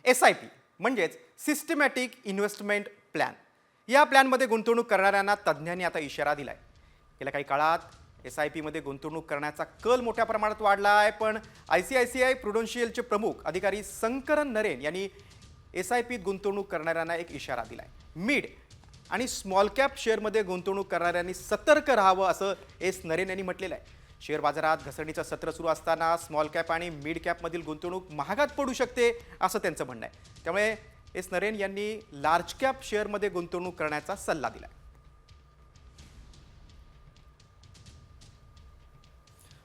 SIP म्हणजेच systematic investment plan. या प्लॅनमध्ये गुंतवणूक करणाऱ्यांना तज्ज्ञांनी आता इशारा दिलाय. गेल्या काही काळात SIP मध्ये गुंतवणूक करण्याचा कल मोठ्या प्रमाणात वाढला आहे, पण ICICI प्रुडेन्शियलचे प्रमुख अधिकारी शंकरन नरेन यांनी SIPत गुंतवणूक करणाऱ्यांना एक इशारा दिलाय. मिड आणि स्मॉल कॅप शेअरमध्ये गुंतवणूक करणाऱ्यांनी सतर्क राहावं असं नरेन यांनी म्हटलेलं आहे. शेअर बाजारात घसरणीचं सत्र सुरू असताना स्मॉल कॅप आणि मिड कॅपमधील गुंतवणूक महागात पडू शकते असं त्यांचं म्हणणं आहे. त्यामुळे नरेन यांनी लार्ज कॅप शेअरमध्ये गुंतवणूक करण्याचा सल्ला दिला.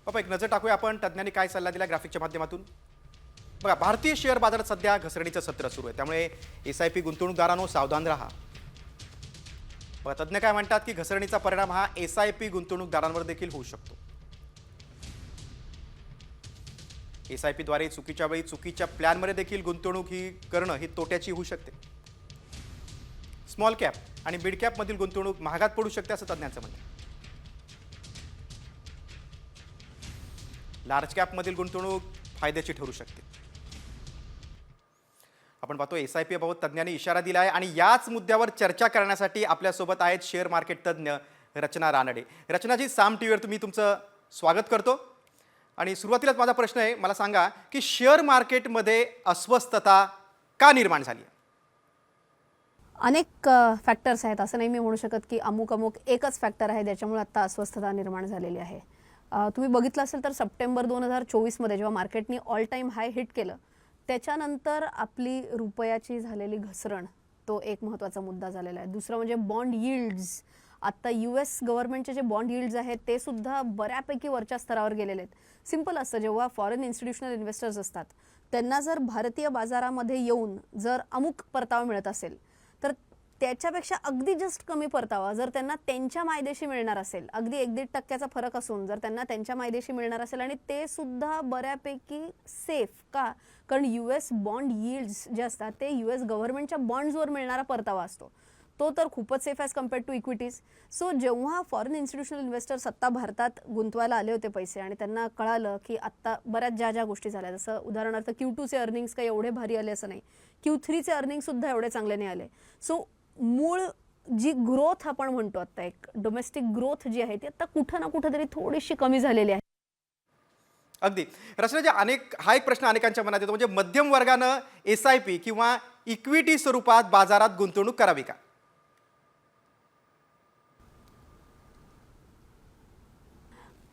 बाबा एक नजर टाकूया आपण तज्ञांनी काय सल्ला दिला ग्राफिकच्या माध्यमातून. बघा, भारतीय शेअर बाजारात सध्या घसरणीचं सत्र सुरू आहे, त्यामुळे SIP गुंतवणूकदारांनो सावधान राहा. बघा, तज्ञ काय म्हणतात की घसरणीचा परिणाम हा SIP गुंतवणूकदारांवर देखील होऊ शकतो. SIP द्वारे चुकीच्या वेळी चुकीच्या प्लॅनमध्ये देखील गुंतवणूक करणं ही तोट्याची होऊ शकते. स्मॉल कॅप आणि मिड कॅप मधील गुंतवणूक महागात पडू शकते असं तज्ञांचं म्हणणं आहे. लार्ज कॅप मधील गुंतवणूक फायद्याची ठरू शकते. आपण पाहतो SIP बाबत तज्ञांनी इशारा दिला आहे आणि याच मुद्द्यावर चर्चा करण्यासाठी आपल्यासोबत आहेत शेअर मार्केट तज्ञ रचना रानडे. रचनाजी, साम टीव्हीवर तुम्ही तुमचं स्वागत करतो. आणि सुरुवातीलाच माझा प्रश्न आहे, मला सांगा की शेअर मार्केटमध्ये अस्वस्थता का निर्माण झाली? अनेक फॅक्टर्स आहेत, असं नाही मी म्हणू शकत की अमुक एकच फॅक्टर आहे ज्याच्यामुळे आता अस्वस्थता निर्माण झालेली आहे. तुम्ही बघितलं असेल तर सप्टेंबर 2024 मध्ये जेव्हा मार्केटनी ऑल टाइम हाय हिट केलं, त्याच्यानंतर आपली रुपयाची झालेली घसरण तो एक महत्त्वाचा मुद्दा झालेला आहे. दुसरं म्हणजे बॉन्ड यील्ड्स. आता US गव्हर्नमेंटचे जे बॉन्ड यील्ड्स आहेत ते सुद्धा बऱ्यापैकी वरच्या स्तरावर गेलेले आहेत. सिंपल असतं, जेव्हा फॉरेन इन्स्टिट्यूशनल इन्व्हेस्टर्स असतात त्यांना जर भारतीय बाजारामध्ये येऊन जर अमुक परतावा मिळत असेल तर त्याच्यापेक्षा अगदी जस्ट कमी परतावा जर त्यांना त्यांच्या मायदेशी मिळणार असेल, अगदी 1-1.5% फरक असून जर त्यांना त्यांच्या मायदेशी मिळणार असेल आणि ते सुद्धा बऱ्यापैकी सेफ का, कारण US बॉन्ड यील्ड्स जे असतात ते US गव्हर्नमेंटच्या बॉन्ड्सवर मिळणारा परतावा असतो, तो तर खूपच safe as compared to equities. So जेव्हा फॉरेन इन्स्टिट्यूशनल इन्व्हेस्टर्स आत्ता भारतात गुंतवायला आले होते पैसे आणि त्यांना कळालं की आत्ता बऱ्याच ज्या गोष्टी झाल्या, जसं उदाहरणार्थ Q2चे अर्निंग्स काही एवढे भारी आले असं नाही, Q3चे अर्निंग्ससुद्धा एवढे चांगले नाही आले. सो मूळ जी ग्रोथ आपण म्हणतो आत्ता एक डोमेस्टिक ग्रोथ जी आहे ती आत्ता कुठं ना कुठं तरी थोडीशी कमी झालेली आहे. अगदी रचनाजी, हा एक प्रश्न अनेकांच्या मनात येतो, म्हणजे मध्यम वर्गानं SIP किंवा इक्विटी स्वरूपात बाजारात गुंतवणूक करावी का?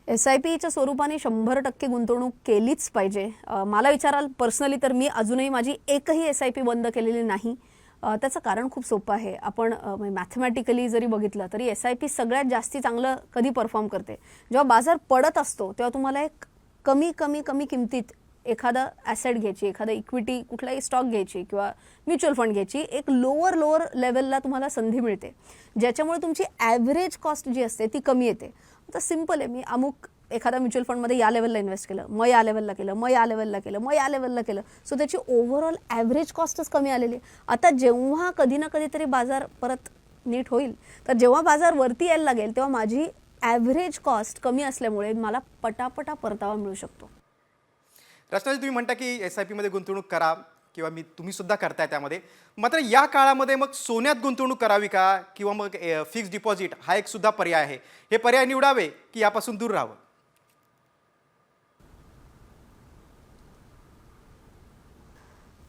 SIPच्या स्वरूपाने 100% गुंतवणूक केलीच पाहिजे. मला विचाराल पर्सनली तर मी अजूनही माझी एकही SIP बंद केलेली नाही. त्याचं कारण खूप सोपं आहे. आपण मॅथमॅटिकली जरी बघितलं तरी SIP सगळ्यात जास्ती चांगलं कधी परफॉर्म करते, जेव्हा बाजार पडत असतो तेव्हा तुम्हाला एक कमी किमतीत एखादा ॲसेट घ्यायची, एखादा इक्विटी कुठलाही स्टॉक घ्यायची किंवा म्युच्युअल फंड घ्यायची, एक लोअर लेवलला तुम्हाला संधी मिळते, ज्याच्यामुळे तुमची ॲव्हरेज कॉस्ट जी असते ती कमी येते. आता सिम्पल आहे, मी अमुक एखादा म्युच्युअल फंडमध्ये या लेवलला इन्व्हेस्ट केलं, मग या लेवलला केलं, मग या लेवलला केलं, मग या लेवलला केलं, सो त्याची ओव्हरऑल ॲव्हरेज कॉस्टच कमी आलेली. आता जेव्हा कधी ना कधीतरी बाजार परत नीट होईल, तर जेव्हा बाजार वरती यायला लागेल तेव्हा माझी ॲव्हरेज कॉस्ट कमी असल्यामुळे मला पटापटा परतावा मिळू शकतो. रचनाजी, तुम्ही म्हणता की SIP मध्ये गुंतवणूक करा किंवा तुम्ही सुद्धा करताय त्यामध्ये, मात्र या काळामध्ये मग सोन्यात गुंतवणूक करावी का किंवा मग फिक्स डिपॉझिट हा एक सुद्धा पर्याय आहे, हे पर्याय निवडावे की यापासून दूर राहावं?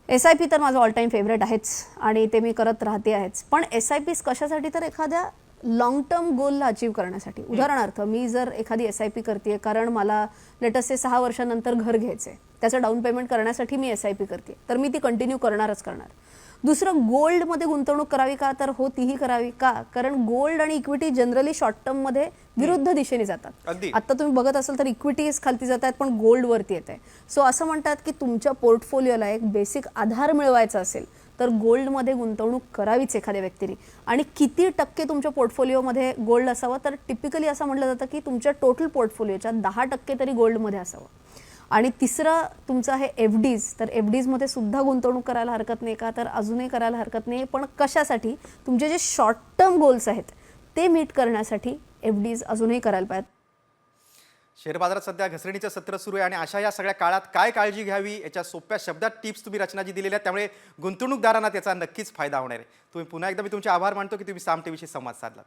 SIP तर माझं ऑल टाईम फेवरेट आहेच आणि ते मी करत राहते आहेच. पण SIPs कशासाठी, तर एखाद्या लॉंग टर्म गोलला अचीव्ह करण्यासाठी. उदाहरणार्थ मी जर एखादी SIP करते कारण मला लेटेस्ट 6 वर्षानंतर घर घ्यायचं आहे, त्याचं डाऊन पेमेंट करण्यासाठी मी SIP करते, तर मी ती कंटिन्यू करणारच करणार. दुसरं, गोल्डमध्ये गुंतवणूक करावी का, तर हो तीही करावी का, कारण गोल्ड आणि इक्विटी जनरली शॉर्ट टर्ममध्ये विरुद्ध दिशेने जातात. आता तुम्ही बघत असाल तर इक्विटीज खालती जात आहेत पण गोल्ड वरती येत आहे. सो असं म्हणतात की तुमच्या पोर्टफोलिओला एक बेसिक आधार मिळवायचा असेल तर गोल्डमध्ये गुंतवणूक करावीच एखाद्या व्यक्तीने. आणि किती टक्के तुमच्या पोर्टफोलिओमध्ये गोल्ड असावं, तर टिपिकली असं म्हटलं जातं की तुमच्या टोटल पोर्टफोलिओच्या 10% तरी गोल्डमध्ये असावं. आणि तिसरं तुमचं आहे FDs. तर FDsमध्ये सुद्धा गुंतवणूक करायला हरकत नाही का, तर अजूनही करायला हरकत नाही. पण कशासाठी, तुमचे जे शॉर्ट टर्म गोल्स आहेत ते मीट करण्यासाठी FDs अजूनही करायला पाहिजेत. शेअर बाजारात सध्या घसरणीचं सत्र सुरू आहे आणि अशा या सगळ्या काळात काय काळजी घ्यावी याच्या सोप्या शब्दात टिप्स तुम्ही रचनाजी दिलेल्या आहेत, त्यामुळे गुंतवणूकदारांना त्याचा नक्कीच फायदा होणार आहे. तुम्ही पुन्हा एकदा मी तुमचे आभार मानतो की तुम्ही साम टीव्हीशी संवाद साधला.